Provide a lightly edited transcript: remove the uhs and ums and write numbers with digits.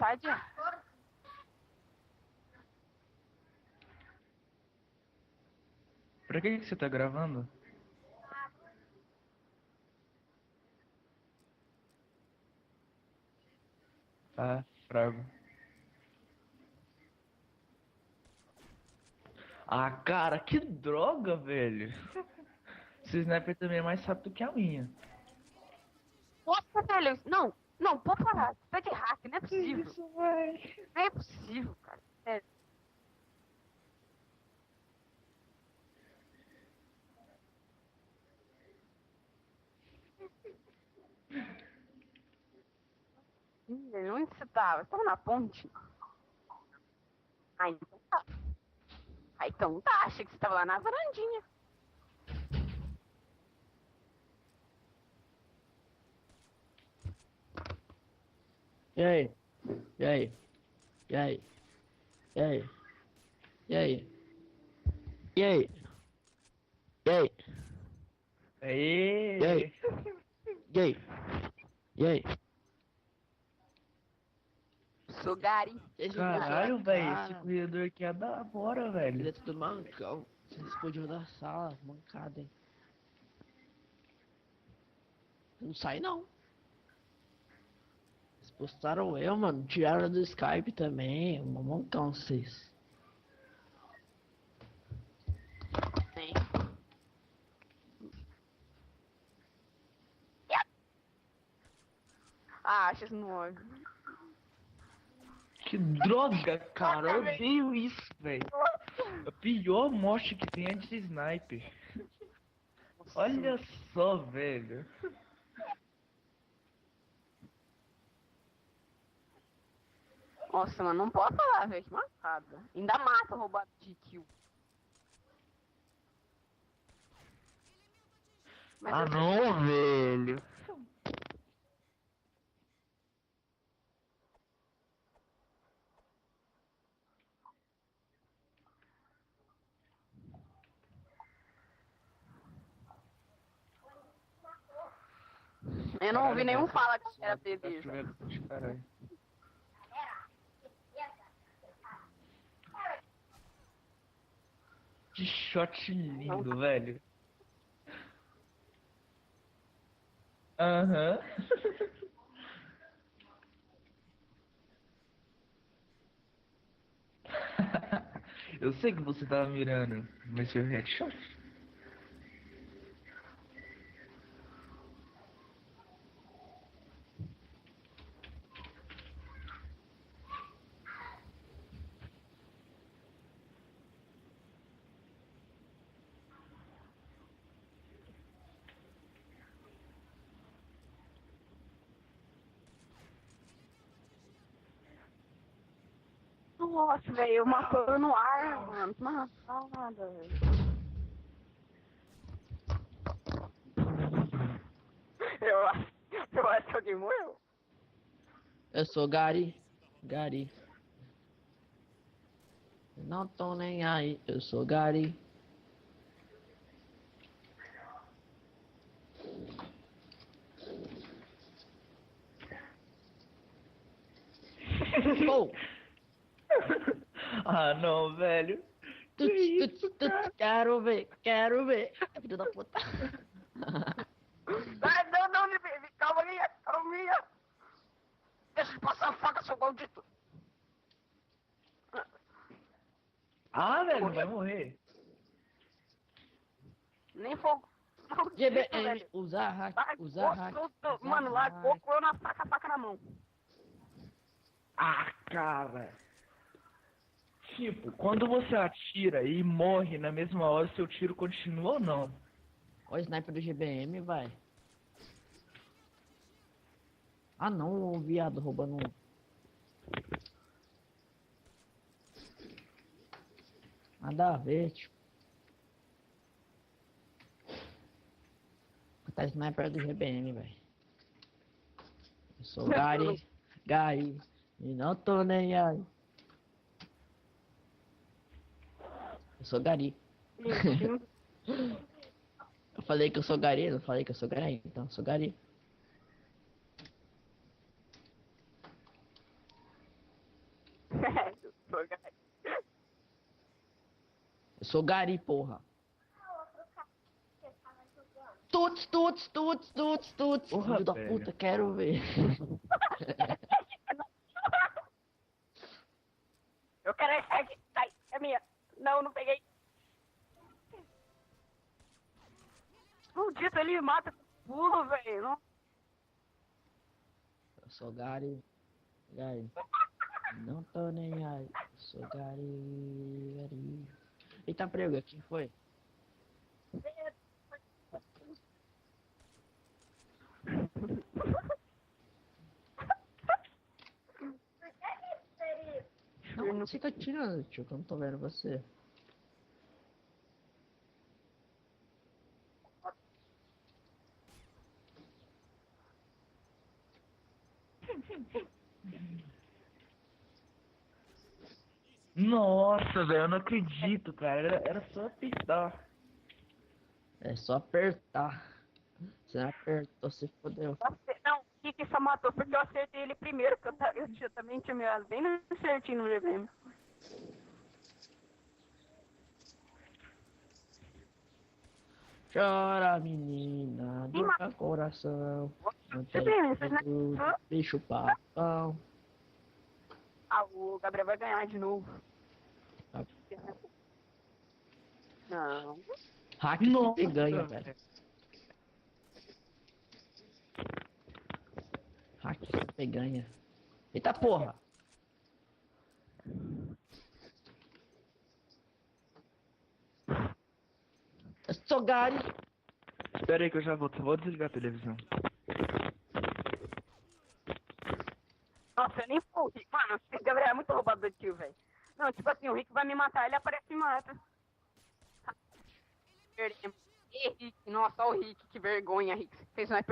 Tá de... Pra que você tá gravando? Ah, frago. Ah, cara, que droga, velho. Esse sniper também é mais rápido que a minha. Nossa, velho. Não, não, pode parar. Você tá de hack, não é Que possível. isso, velho? Não é possível, cara. Sério. Velho, onde você tava? Você tava na ponte? Ah, então tá. Ah, então tá. Achei que você tava lá na varandinha. E aí? E aí? E aí? E aí? E aí? E aí? E aí? E aí? Aê! E aí? E aí? Sou Gari. Vocês viram aquela Caralho, velho, esse cara? corredor aqui é da hora, Ele velho. é tudo mancão. Vocês explodiram da sala, mancada, hein? Não sai não. Vocês postaram eu, mano. Tiraram do Skype também. Um mancão vocês. Sim. Ah, acho isso nojo. Que droga, cara, eu odeio isso, velho. A pior morte que tem é de sniper. Olha só, velho. Nossa, mano, não pode falar, velho. Que matada. Ainda mata roubado de kill. Mas Ah, eu- não, velho. eu não ouvi Caralho, nenhum velho, fala que essa era moto tá bebê. chovendo de caralho. Que shot lindo, velho. Aham. Eu sei que você tava mirando, mas foi headshot. Nossa, velho, matou no ar, mano. Que matada, velho. Eu, acho- eu acho que alguém morreu. Eu sou Gari. Gari. Não tô nem aí. Eu sou Gari. Pô! Ah, não, velho. Que Tuts, tuts, isso, tuts, cara? quero ver, quero ver. Filho da puta. Ai, não, não, calma aí, calma aí. Deixa de passar a faca, seu maldito. Ah, velho, não vai morrer. Nem fogo. Maldito, GBM, velho. usar hack, usar Largou hack. tudo, Usar mano, largou hack. com eu na faca, a faca na mão. Ah, cara. Tipo, quando você atira e morre na mesma hora, seu tiro continua ou não? Olha o sniper do GBM, vai. Ah não, o viado roubando um. Nada a ver, tipo. Tá sniper do GBM, velho. Eu sou Gary, Gary. E não tô nem aí. Eu sou Gary. Eu falei que eu sou Gary, não falei que eu sou Gary, então eu sou Gary. Eu sou Gary. Eu sou Gari, porra. Tuts, tuts, tuts, tuts, tuts. Porra, Filho da velho. puta, quero ver. Eu quero essa aqui. Sai, é minha. Não, não peguei. Maldito, ele me mata com pulo, velho. Não. Eu sou Gari. Gari. Não tô nem aí. Eu sou Gari. Gari. Eita, prego, quem foi? Não, você tá atirando, tio, que eu não tô vendo você. Nossa, velho, eu não acredito, cara. Era só apertar. É só apertar. Você não apertou, se fodeu. Não, o Rick só matou porque eu acertei ele primeiro, porque eu também tinha mirado bem certinho no GVM. Chora, menina, do meu coração. Não tem GVM, vocês tudo, não... bicho papão. Ah, o Gabriel vai ganhar de novo. Ah. Não. Hack Nossa, sempre ganha, velho. Hack sempre ganha. Eita porra! Eu sou Gary. Espera aí que eu já volto. Vou desligar a televisão. Nossa, eu nem fui o Rick. Mano, esse Gabriel é muito roubado do tio, velho. Não, tipo assim, o Rick vai me matar, ele aparece e me mata. Perdemos. E Rick, nossa, olha o Rick, que vergonha, Rick. Fez nós